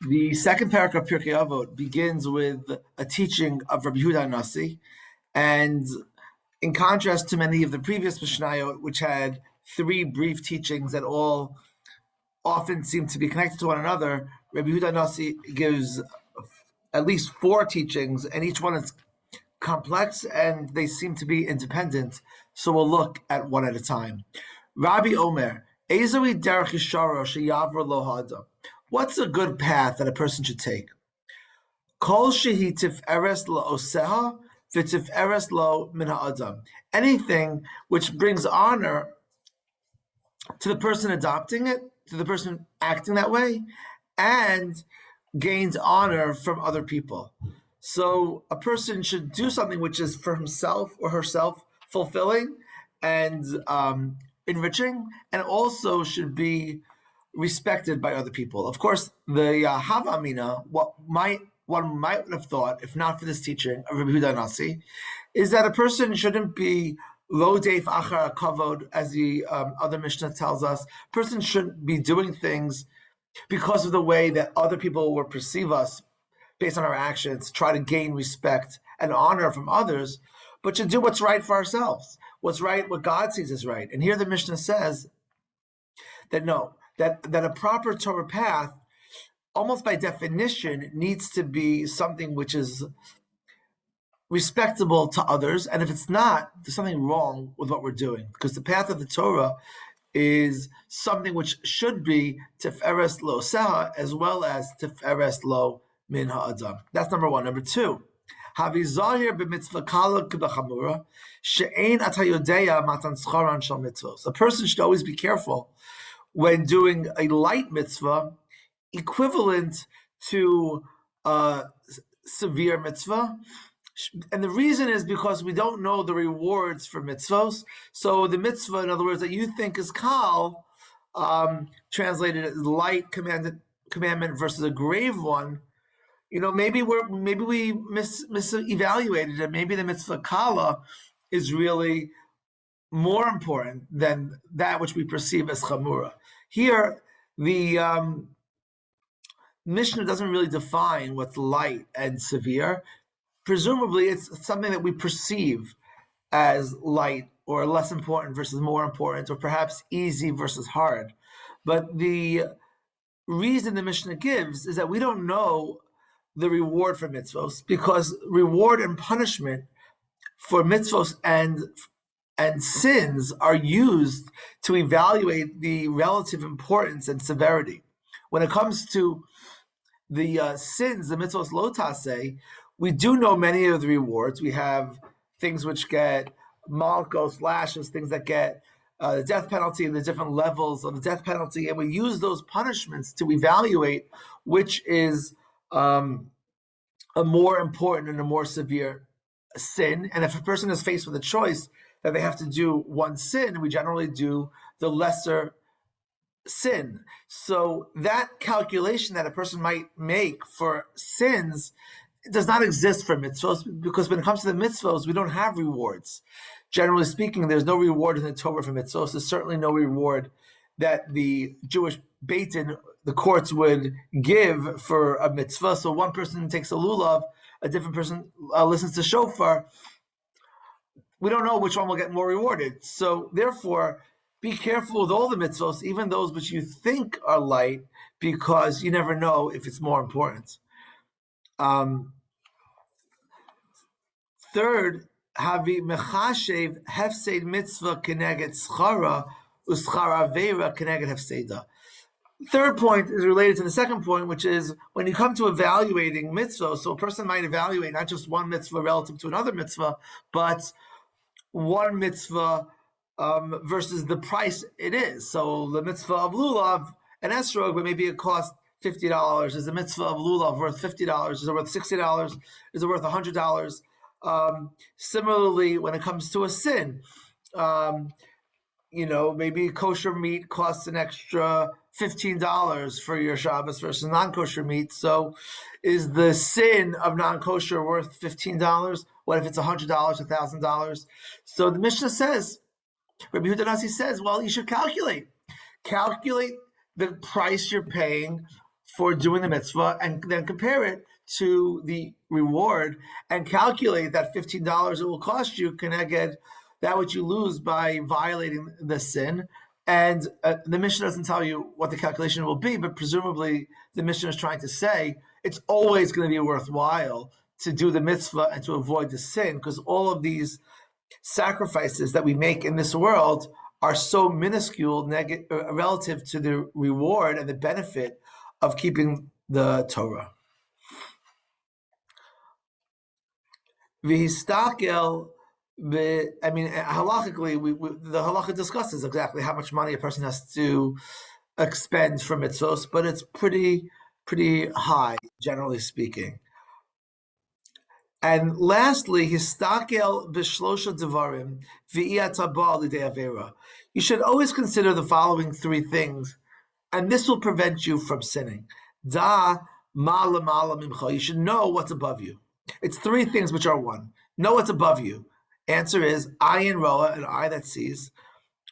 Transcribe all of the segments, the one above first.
The second Perek of Pirkei Avos begins with a teaching of Rabbi Yehuda Nasi, and in contrast to many of the previous Mishnayot, which had three brief teachings that all often seem to be connected to one another, Rabbi Yehuda Nasi gives at least four teachings, and each one is complex and they seem to be independent. So we'll look at one at a time. Rabbi Omer, Ezoi derech yishara sheyavor lo ha'adam. What's a good path that a person should take? Kol shehi tif'eres la'oseha v'tif'eres lo min ha'adam. Anything which brings honor to the person adopting it, to the person acting that way, and gains honor from other people. So a person should do something which is for himself or herself fulfilling and enriching, and also should be respected by other people. Of course, the Havamina, one might have thought, if not for this teaching of Rabbi Yehuda Nasi, is that a person shouldn't be lo deif achar kavod, as the other Mishnah tells us. A person shouldn't be doing things because of the way that other people will perceive us based on our actions, try to gain respect and honor from others, but should do what's right for ourselves, what's right, what God sees as right. And here the Mishnah says that no, that a proper Torah path, almost by definition, needs to be something which is respectable to others. And if it's not, there's something wrong with what we're doing, because the path of the Torah is something which should be tif'eres lo seha as well as tif'eres lo min ha'adam. That's number one. Number two, havi zahir b'mitzvah kala k'b'chamura she'ein ata yodeya matan scharan shel mitzvos. A person should always be careful when doing a light mitzvah equivalent to a severe mitzvah. And the reason is because we don't know the rewards for mitzvos. So the mitzvah, in other words, that you think is kal, translated as light commandment versus a grave one, maybe we misevaluated it. Maybe the mitzvah kala is really more important than that which we perceive as chamura. Here, the Mishnah doesn't really define what's light and severe. Presumably, it's something that we perceive as light or less important versus more important, or perhaps easy versus hard. But the reason the Mishnah gives is that we don't know the reward for mitzvos, because reward and punishment for mitzvos and sins are used to evaluate the relative importance and severity. When it comes to the sins, the mitzvos lo taseh, we do know many of the rewards. We have things which get malchos, lashes, things that get the death penalty and the different levels of the death penalty, and we use those punishments to evaluate which is a more important and a more severe sin. And if a person is faced with a choice that they have to do one sin, we generally do the lesser sin. So that calculation that a person might make for sins does not exist for mitzvos, because when it comes to the mitzvos, we don't have rewards. Generally speaking, there's no reward in the Torah for mitzvos. There's certainly no reward that the Jewish Beit Din, the courts, would give for a mitzvah. So one person takes a lulav, a different person listens to shofar. We don't know which one will get more rewarded. So therefore, be careful with all the mitzvos, even those which you think are light, because you never know if it's more important. Third, havi mechashev hefseid mitzvah keneged schara uschara aveira keneged hefseida. Third point is related to the second point, which is when you come to evaluating mitzvah, so a person might evaluate not just one mitzvah relative to another mitzvah, but one mitzvah versus the price it is. So the mitzvah of lulav and esrog, but maybe it costs $50. Is the mitzvah of lulav worth $50? Is it worth $60? Is it worth $100? Similarly, when it comes to a sin, maybe kosher meat costs an extra $15 for your Shabbos versus non-kosher meat. So is the sin of non-kosher worth $15? What if it's $100, $1,000? So the Mishnah says, Rabbi Yehuda Nasi says, well, you should calculate the price you're paying for doing the mitzvah, and then compare it to the reward and calculate that $15 it will cost you connected that which you lose by violating the sin. And the Mishna doesn't tell you what the calculation will be, but presumably the Mishna is trying to say it's always going to be worthwhile to do the mitzvah and to avoid the sin, because all of these sacrifices that we make in this world are so minuscule relative to the reward and the benefit of keeping the Torah. V'histakel, halachically, the halacha discusses exactly how much money a person has to expend for mitzvos, but it's pretty high, generally speaking. And lastly, histakel b'shlosha devarim v'iyat haba l'idei avera. You should always consider the following three things, and this will prevent you from sinning. Da ma lamala mimcha. You should know what's above you. It's three things which are one. Know what's above you. Answer is ayin roa, an eye that sees,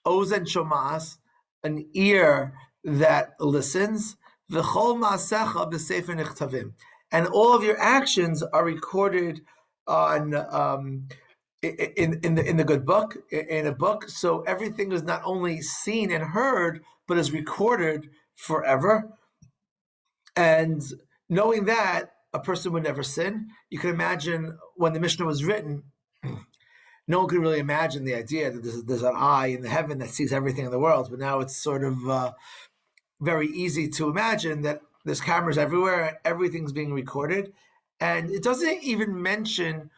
ozen shomas, an ear that listens, v'chol ma'asecha b'sefer nichtavim, and all of your actions are recorded on in the good book, in a book. So everything is not only seen and heard, but is recorded forever. And knowing that, a person would never sin. You can imagine when the Mishnah was written, no one could really imagine the idea that there's an eye in the heaven that sees everything in the world. But now it's sort of very easy to imagine that there's cameras everywhere and everything's being recorded. And it doesn't even mention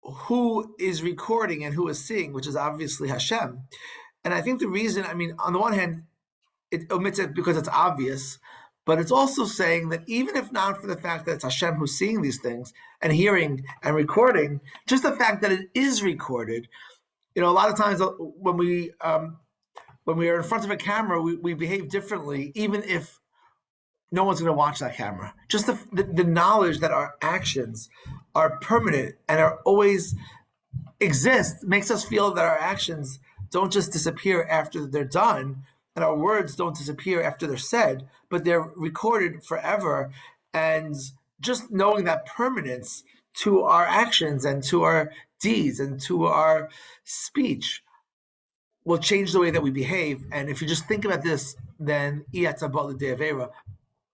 who is recording and who is seeing, which is obviously Hashem. And I think the reason, on the one hand, it omits it because it's obvious, but it's also saying that even if not for the fact that it's Hashem who's seeing these things and hearing and recording, just the fact that it is recorded, a lot of times when we are in front of a camera, we behave differently, even if no one's going to watch that camera. Just the knowledge that our actions are permanent and are always exist makes us feel that our actions don't just disappear after they're done, and our words don't disappear after they're said, but they're recorded forever. And just knowing that permanence to our actions and to our deeds and to our speech will change the way that we behave. And if you just think about this, then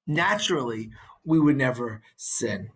naturally we would never sin.